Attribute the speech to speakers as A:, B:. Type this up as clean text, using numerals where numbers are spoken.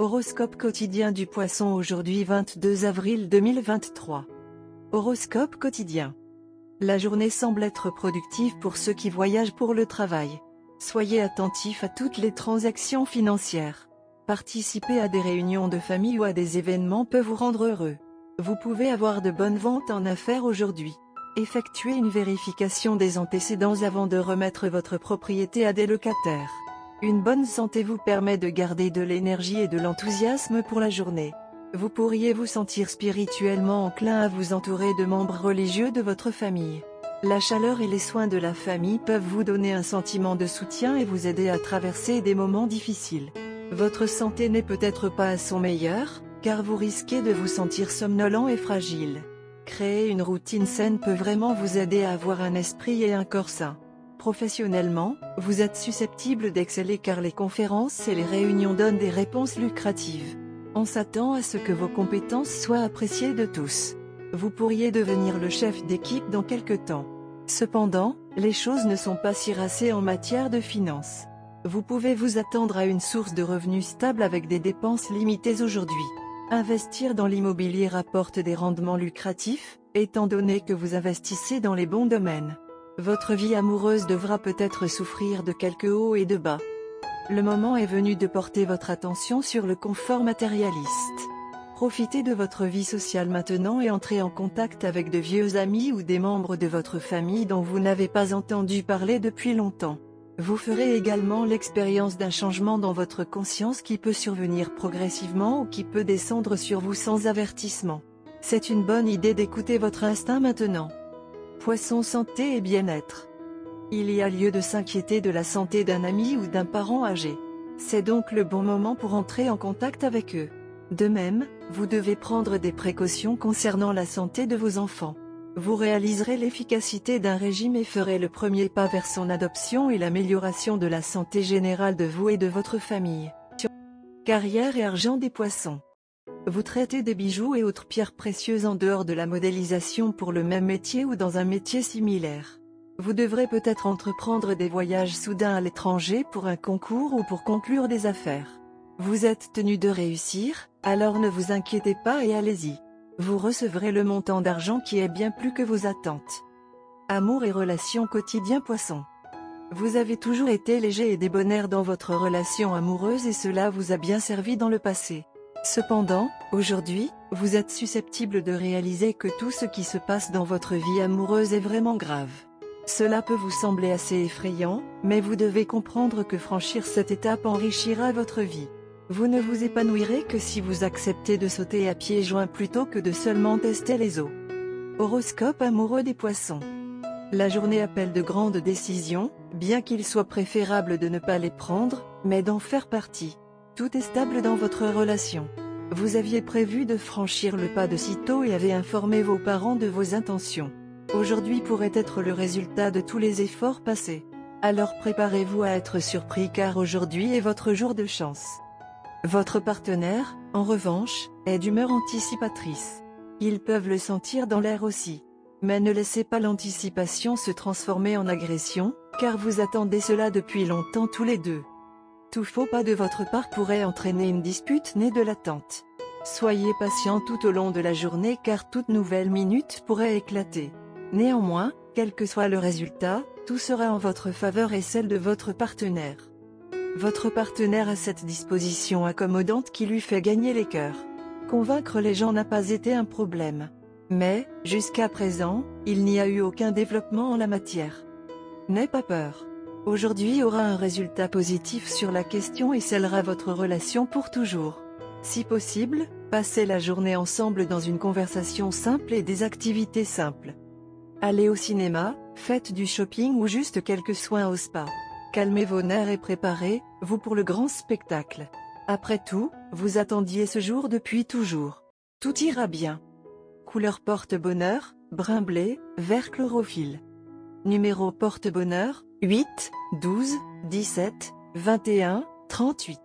A: Horoscope quotidien du Poisson aujourd'hui 22 avril 2023. Horoscope quotidien. La journée semble être productive pour ceux qui voyagent pour le travail. Soyez attentifs à toutes les transactions financières. Participer à des réunions de famille ou à des événements peut vous rendre heureux. Vous pouvez avoir de bonnes ventes en affaires aujourd'hui. Effectuez une vérification des antécédents avant de remettre votre propriété à des locataires. Une bonne santé vous permet de garder de l'énergie et de l'enthousiasme pour la journée. Vous pourriez vous sentir spirituellement enclin à vous entourer de membres religieux de votre famille. La chaleur et les soins de la famille peuvent vous donner un sentiment de soutien et vous aider à traverser des moments difficiles. Votre santé n'est peut-être pas à son meilleur, car vous risquez de vous sentir somnolent et fragile. Créer une routine saine peut vraiment vous aider à avoir un esprit et un corps sains. Professionnellement, vous êtes susceptible d'exceller car les conférences et les réunions donnent des réponses lucratives. On s'attend à ce que vos compétences soient appréciées de tous. Vous pourriez devenir le chef d'équipe dans quelque temps. Cependant, les choses ne sont pas si racées en matière de finances. Vous pouvez vous attendre à une source de revenus stable avec des dépenses limitées aujourd'hui. Investir dans l'immobilier rapporte des rendements lucratifs, étant donné que vous investissez dans les bons domaines. Votre vie amoureuse devra peut-être souffrir de quelques hauts et de bas. Le moment est venu de porter votre attention sur le confort matérialiste. Profitez de votre vie sociale maintenant et entrez en contact avec de vieux amis ou des membres de votre famille dont vous n'avez pas entendu parler depuis longtemps. Vous ferez également l'expérience d'un changement dans votre conscience qui peut survenir progressivement ou qui peut descendre sur vous sans avertissement. C'est une bonne idée d'écouter votre instinct maintenant. Poisson santé et bien-être. Il y a lieu de s'inquiéter de la santé d'un ami ou d'un parent âgé. C'est donc le bon moment pour entrer en contact avec eux. De même, vous devez prendre des précautions concernant la santé de vos enfants. Vous réaliserez l'efficacité d'un régime et ferez le premier pas vers son adoption et l'amélioration de la santé générale de vous et de votre famille. Carrière et argent des Poissons. Vous traitez des bijoux et autres pierres précieuses en dehors de la modélisation pour le même métier ou dans un métier similaire. Vous devrez peut-être entreprendre des voyages soudains à l'étranger pour un concours ou pour conclure des affaires. Vous êtes tenu de réussir, alors ne vous inquiétez pas et allez-y. Vous recevrez le montant d'argent qui est bien plus que vos attentes. Amour et relations quotidien Poisson. Vous avez toujours été léger et débonnaire dans votre relation amoureuse et cela vous a bien servi dans le passé. Cependant, aujourd'hui, vous êtes susceptible de réaliser que tout ce qui se passe dans votre vie amoureuse est vraiment grave. Cela peut vous sembler assez effrayant, mais vous devez comprendre que franchir cette étape enrichira votre vie. Vous ne vous épanouirez que si vous acceptez de sauter à pieds joints plutôt que de seulement tester les eaux. Horoscope amoureux des Poissons. La journée appelle de grandes décisions, bien qu'il soit préférable de ne pas les prendre, mais d'en faire partie. Tout est stable dans votre relation. Vous aviez prévu de franchir le pas de sitôt et avez informé vos parents de vos intentions. Aujourd'hui pourrait être le résultat de tous les efforts passés. Alors préparez-vous à être surpris car aujourd'hui est votre jour de chance. Votre partenaire, en revanche, est d'humeur anticipatrice. Ils peuvent le sentir dans l'air aussi. Mais ne laissez pas l'anticipation se transformer en agression, car vous attendez cela depuis longtemps tous les deux. Tout faux pas de votre part pourrait entraîner une dispute née de l'attente. Soyez patient tout au long de la journée car toute nouvelle minute pourrait éclater. Néanmoins, quel que soit le résultat, tout sera en votre faveur et celle de votre partenaire. Votre partenaire a cette disposition accommodante qui lui fait gagner les cœurs. Convaincre les gens n'a pas été un problème. Mais, jusqu'à présent, il n'y a eu aucun développement en la matière. N'aie pas peur. Aujourd'hui aura un résultat positif sur la question et scellera votre relation pour toujours. Si possible, passez la journée ensemble dans une conversation simple et des activités simples. Allez au cinéma, faites du shopping ou juste quelques soins au spa. Calmez vos nerfs et préparez-vous pour le grand spectacle. Après tout, vous attendiez ce jour depuis toujours. Tout ira bien. Couleur porte-bonheur, brun blé, vert chlorophylle. Numéro porte-bonheur, 8, 12, 17, 21, 38.